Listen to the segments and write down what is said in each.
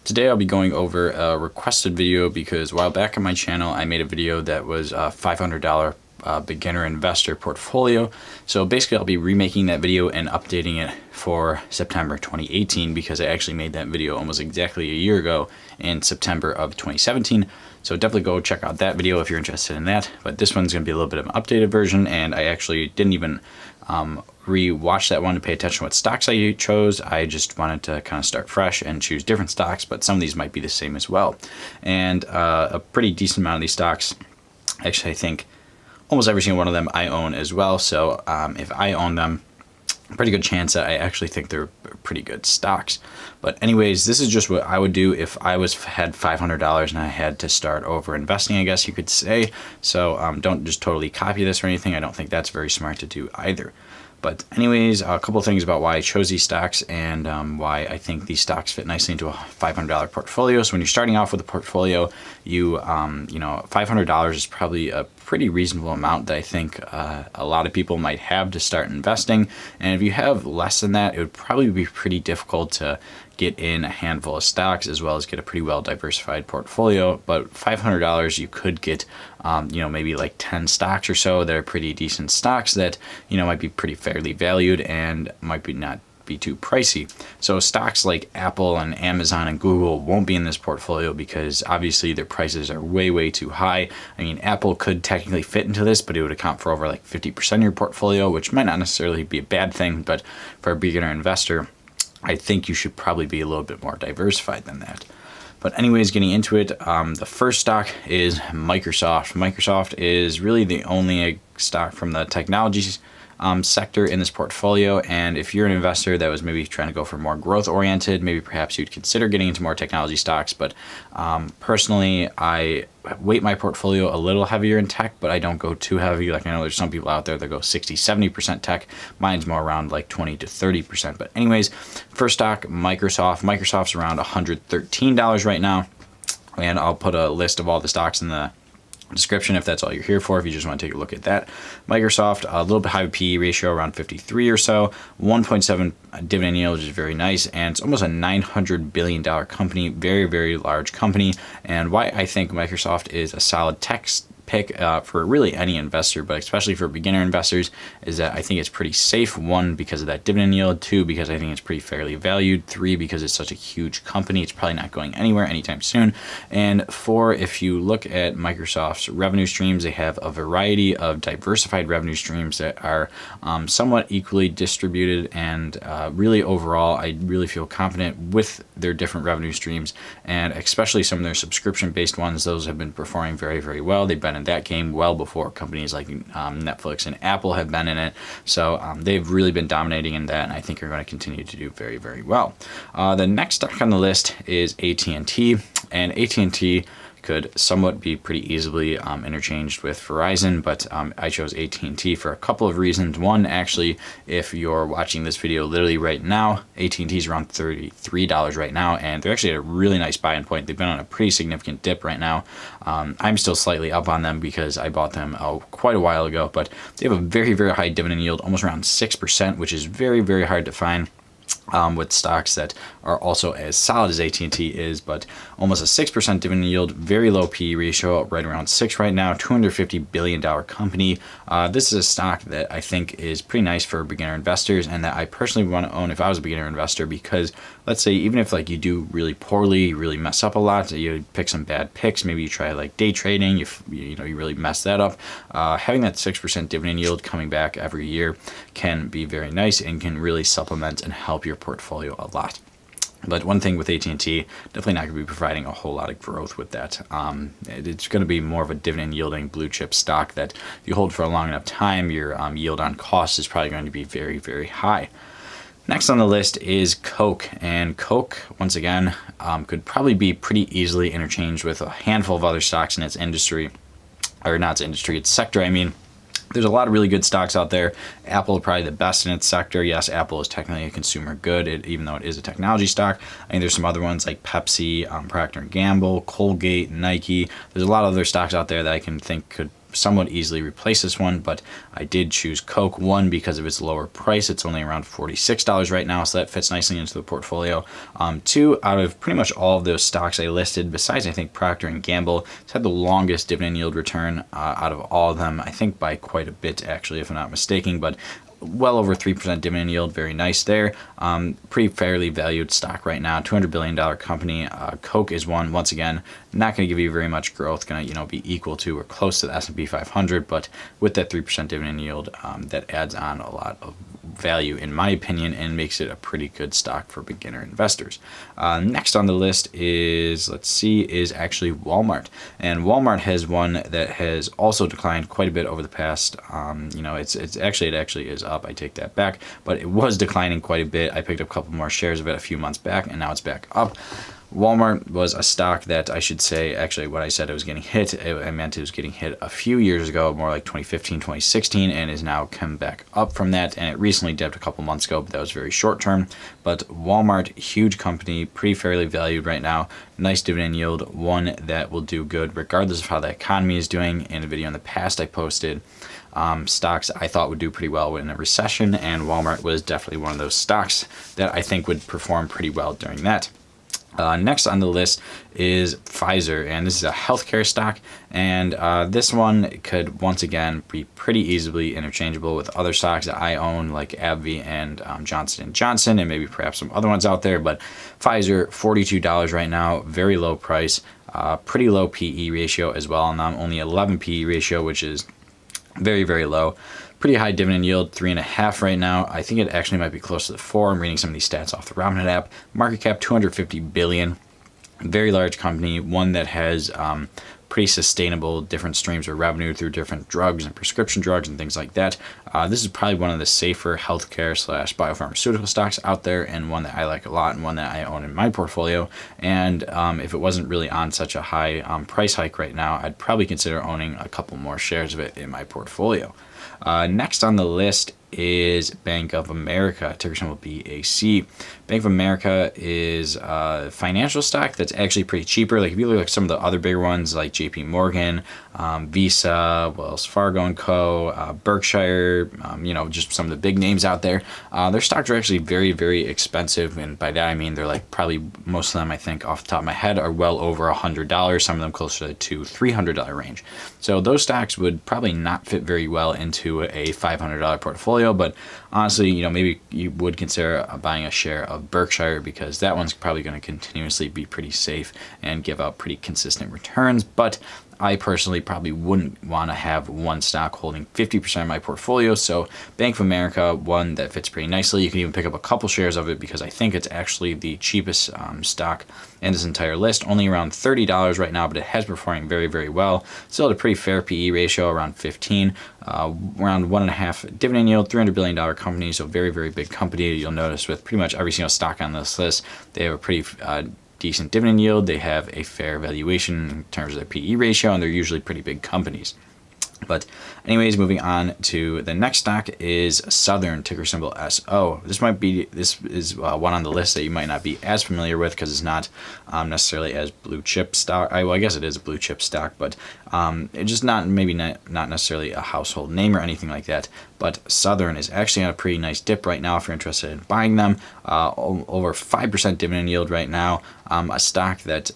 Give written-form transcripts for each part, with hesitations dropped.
Today I'll be going over a requested video because a while back on my channel I made a video that was a $500 beginner investor portfolio. So basically I'll be remaking that video and updating it for September 2018 because I actually made that video almost exactly a year ago in September of 2017. So definitely go check out that video if you're interested in that. But this one's going to be a little bit of an updated version, and I actually didn't even re-watch that one to pay attention to what stocks I chose. I just wanted to kind of start fresh and choose different stocks, but some of these might be the same as well. And a pretty decent amount of these stocks, actually I think almost every single one of them I own as well. So if I own them, pretty good chance that I actually think they're pretty good stocks. But anyways, this is just what I would do if I had $500 and I had to start over investing, I guess you could say. So don't just totally copy this or anything. I don't think that's very smart to do either. But anyways, a couple of things about why I chose these stocks and why I think these stocks fit nicely into a $500 portfolio. So when you're starting off with a portfolio, you know, $500 is probably a pretty reasonable amount that I think a lot of people might have to start investing. And if you have less than that, it would probably be pretty difficult to get in a handful of stocks as well as get a pretty well diversified portfolio. But $500 you could get maybe like 10 stocks or so that are pretty decent stocks that might be pretty fairly valued and might be not be too pricey. So stocks like Apple and Amazon and Google won't be in this portfolio because obviously their prices are way too high. I mean, Apple could technically fit into this, but it would account for over like 50% of your portfolio, which might not necessarily be a bad thing, but for a beginner investor, I think you should probably be a little bit more diversified than that. But anyways, getting into it, the first stock is Microsoft. Microsoft is really the only stock from the technology sector in this portfolio, and if you're an investor that was maybe trying to go for more growth oriented, maybe perhaps you'd consider getting into more technology stocks. But personally, I weight my portfolio a little heavier in tech, but I don't go too heavy. Like, I know there's some people out there that go 60-70% tech. Mine's more around like 20 to 30%. But anyways, first stock, Microsoft. Microsoft's around $113 right now, and I'll put a list of all the stocks in the description if that's all you're here for, if you just want to take a look at that. Microsoft, a little bit high PE ratio, around 53 or so, 1.7 dividend yield, which is very nice, and it's almost a $900 billion company, very large company. And why I think Microsoft is a solid tech pick for really any investor, but especially for beginner investors, is that I think it's pretty safe. One, because of that dividend yield. Two, because I think it's pretty fairly valued. Three, because it's such a huge company, it's probably not going anywhere anytime soon. And four, if you look at Microsoft's revenue streams, they have a variety of diversified revenue streams that are somewhat equally distributed, and really overall I really feel confident with their different revenue streams, and especially some of their subscription-based ones. Those have been performing very well. They've been in that game well before companies like Netflix and Apple have been in it. So they've really been dominating in that, and I think are going to continue to do very well. The next stock on the list is AT&T, and AT&T could somewhat be pretty easily interchanged with Verizon, but I chose AT&T for a couple of reasons. One, actually, if you're watching this video literally right now, AT&T is around $33 right now, and they're actually at a really nice buy-in point. They've been on a pretty significant dip right now. I'm still slightly up on them because I bought them quite a while ago, but they have a very high dividend yield, almost around 6%, which is very hard to find with stocks that are also as solid as AT&T is, but almost a 6% dividend yield, very low PE ratio, right around 6 right now, $250 billion company. This is a stock that I think is pretty nice for beginner investors, and that I personally want to own if I was a beginner investor, because let's say even if like you do really poorly, you really mess up a lot, you pick some bad picks, maybe you try like day trading, you really mess that up, having that 6% dividend yield coming back every year can be very nice and can really supplement and help your portfolio a lot. But one thing with AT&T, definitely not going to be providing a whole lot of growth with that. It's going to be more of a dividend yielding blue chip stock that if you hold for a long enough time, your yield on cost is probably going to be very high. Next on the list is Coke, and Coke, once again, could probably be pretty easily interchanged with a handful of other stocks in its industry, or not its industry, its sector, I mean. There's a lot of really good stocks out there. Apple is probably the best in its sector. Yes, Apple is technically a consumer good, even though it is a technology stock. I mean, there's some other ones like Pepsi, Procter & Gamble, Colgate, Nike. There's a lot of other stocks out there that I can think could somewhat easily replace this one, but I did choose Coke, one, because of its lower price. It's only around $46 right now, so that fits nicely into the portfolio. Two, out of pretty much all of those stocks I listed, besides I think Procter & Gamble, it's had the longest dividend yield return out of all of them, I think by quite a bit actually, if I'm not mistaken, but well over 3% dividend yield, very nice there. Pretty fairly valued stock right now, $200 billion company. Coke is one, once again, not going to give you very much growth, going to be equal to or close to the S&P 500, but with that 3% dividend yield, that adds on a lot of value in my opinion and makes it a pretty good stock for beginner investors. Next on the list is, is actually Walmart, and Walmart has one that has also declined quite a bit over the past. It actually is up. I take that back, but it was declining quite a bit. I picked up a couple more shares of it a few months back, and now it's back up. Walmart was a stock that I should say, actually what I said it was getting hit, I meant it was getting hit a few years ago, more like 2015, 2016, and is now come back up from that, and it recently dipped a couple months ago, but that was very short term. But Walmart, huge company, pretty fairly valued right now, nice dividend yield, one that will do good regardless of how the economy is doing. In a video in the past I posted stocks I thought would do pretty well in a recession, and Walmart was definitely one of those stocks that I think would perform pretty well during that. Next on the list is Pfizer, and this is a healthcare stock, and this one could once again be pretty easily interchangeable with other stocks that I own, like AbbVie and Johnson & Johnson, and maybe perhaps some other ones out there. But Pfizer, $42 right now, very low price, pretty low PE ratio as well on them, only 11 PE ratio, which is very, very low. Pretty high dividend yield, 3.5 right now. I think it actually might be close to the 4. I'm reading some of these stats off the Robinhood app. Market cap, $250 billion. Very large company, one that has pretty sustainable different streams of revenue through different drugs and prescription drugs and things like that. This is probably one of the safer healthcare / biopharmaceutical stocks out there, and one that I like a lot and one that I own in my portfolio. And if it wasn't really on such a high price hike right now, I'd probably consider owning a couple more shares of it in my portfolio. Next on the list is Bank of America, ticker symbol BAC. Bank of America is a financial stock that's actually pretty cheaper. Like if you look at some of the other bigger ones like JP Morgan, Visa, Wells Fargo and Co., Berkshire, just some of the big names out there, their stocks are actually very, very expensive. And by that I mean they're like probably most of them, I think off the top of my head, are well over $100, some of them closer to $300 range. So those stocks would probably not fit very well into a $500 portfolio. But honestly, maybe you would consider buying a share of Berkshire, because that one's probably going to continuously be pretty safe and give out pretty consistent returns. But I personally probably wouldn't want to have one stock holding 50% of my portfolio. So Bank of America, one that fits pretty nicely. You can even pick up a couple shares of it, because I think it's actually the cheapest stock in this entire list, only around $30 right now, but it has performing very, very well. Still at a pretty fair PE ratio, around 15, around 1.5 dividend yield, $300 billion company, so very, very big company. You'll notice with pretty much every single stock on this list, they have a pretty decent dividend yield. They have a fair valuation in terms of their PE ratio, and they're usually pretty big companies. But anyways, moving on to the next stock is Southern, ticker symbol SO. This is one on the list that you might not be as familiar with, because it's not necessarily as blue chip stock. I guess it is a blue chip stock, but it's just not necessarily a household name or anything like that. But Southern is actually on a pretty nice dip right now if you're interested in buying them. Over 5% dividend yield right now. A stock that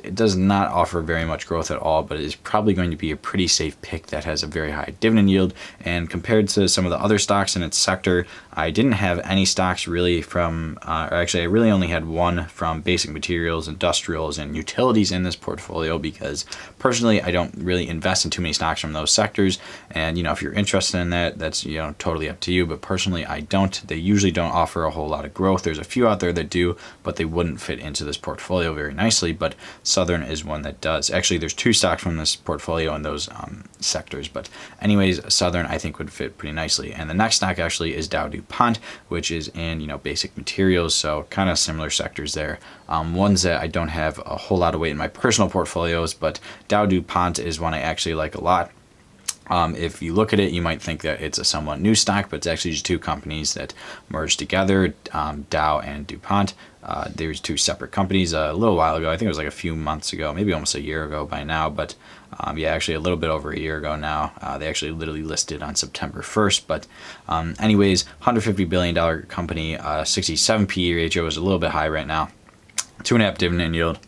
it does not offer very much growth at all, but it is probably going to be a pretty safe pick that has a very high dividend yield. And compared to some of the other stocks in its sector, I didn't have any stocks really from, or actually I really only had one from basic materials, industrials, and utilities in this portfolio, because personally I don't really invest in too many stocks from those sectors. And if you're interested in that, that's totally up to you, but personally I don't. They usually don't offer a whole lot of growth. There's a few out there that do, but they wouldn't fit into this portfolio very nicely. But Southern is one that does. Actually, there's two stocks from this portfolio in those sectors, but anyways, Southern I think would fit pretty nicely. And the next stock actually is DowDuPont, which is in basic materials, so kind of similar sectors there. Ones that I don't have a whole lot of weight in my personal portfolios, but DowDuPont is one I actually like a lot. If you look at it, you might think that it's a somewhat new stock, but it's actually just two companies that merged together, Dow and DuPont. There's two separate companies a little while ago. I think it was like a few months ago, maybe almost a year ago by now, but yeah, actually a little bit over a year ago now. They actually literally listed on September 1st, but anyways, $150 billion company, 67 PE ratio is a little bit high right now, 2.5 dividend yield.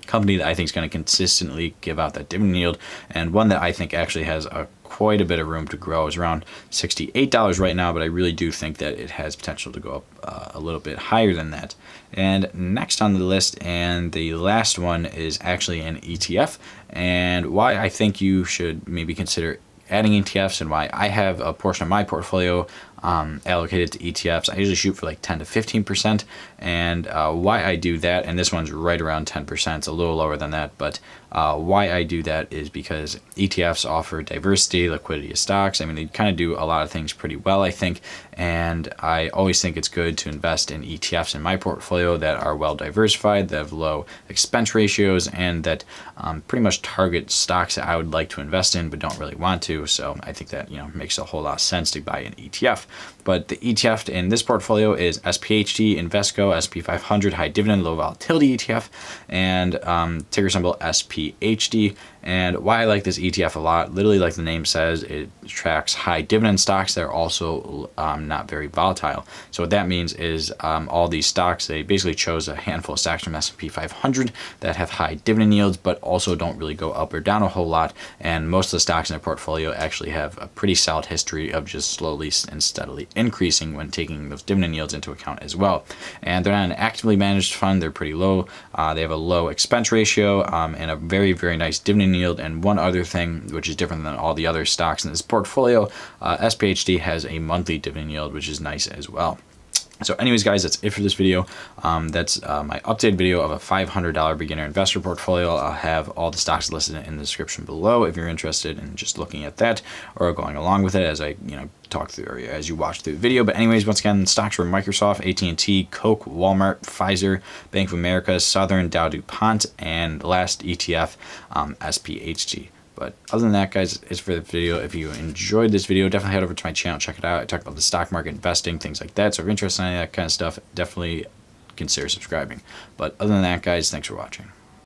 Company that I think is going to consistently give out that dividend yield, and one that I think actually has quite a bit of room to grow. Is around $68 right now, but I really do think that it has potential to go up a little bit higher than that. And next on the list, and the last one, is actually an ETF, and why I think you should maybe consider adding ETFs, and why I have a portion of my portfolio allocated to ETFs. I usually shoot for like 10 to 15%, and why I do that, and this one's right around 10%, it's a little lower than that, but why I do that is because ETFs offer diversity, liquidity of stocks. I mean, they kind of do a lot of things pretty well, I think, and I always think it's good to invest in ETFs in my portfolio that are well diversified, that have low expense ratios, and that pretty much target stocks that I would like to invest in but don't really want to. So I think that, makes a whole lot of sense to buy an ETF. But the ETF in this portfolio is SPHD Invesco SP500 High Dividend Low Volatility ETF, and ticker symbol SPHD. And why I like this ETF a lot, literally like the name says, it tracks high dividend stocks that are also not very volatile. So what that means is all these stocks, they basically chose a handful of stocks from S&P 500 that have high dividend yields, but also don't really go up or down a whole lot. And most of the stocks in their portfolio actually have a pretty solid history of just slowly and steadily increasing when taking those dividend yields into account as well. And they're not an actively managed fund, they're pretty low. They have a low expense ratio and a very, very nice dividend yield. And one other thing, which is different than all the other stocks in this portfolio, SPHD has a monthly dividend yield, which is nice as well. So anyways, guys, that's it for this video. That's my updated video of a $500 beginner investor portfolio. I'll have all the stocks listed in the description below if you're interested in just looking at that or going along with it as I, talk through, or as you watch through the video. But anyways, once again, stocks were Microsoft, AT&T, Coke, Walmart, Pfizer, Bank of America, Southern, Dow, DuPont, and last ETF, SPHG. But other than that, guys, it's for the video. If you enjoyed this video, definitely head over to my channel, check it out. I talk about the stock market, investing, things like that. So if you're interested in any of that kind of stuff, definitely consider subscribing. But other than that, guys, thanks for watching.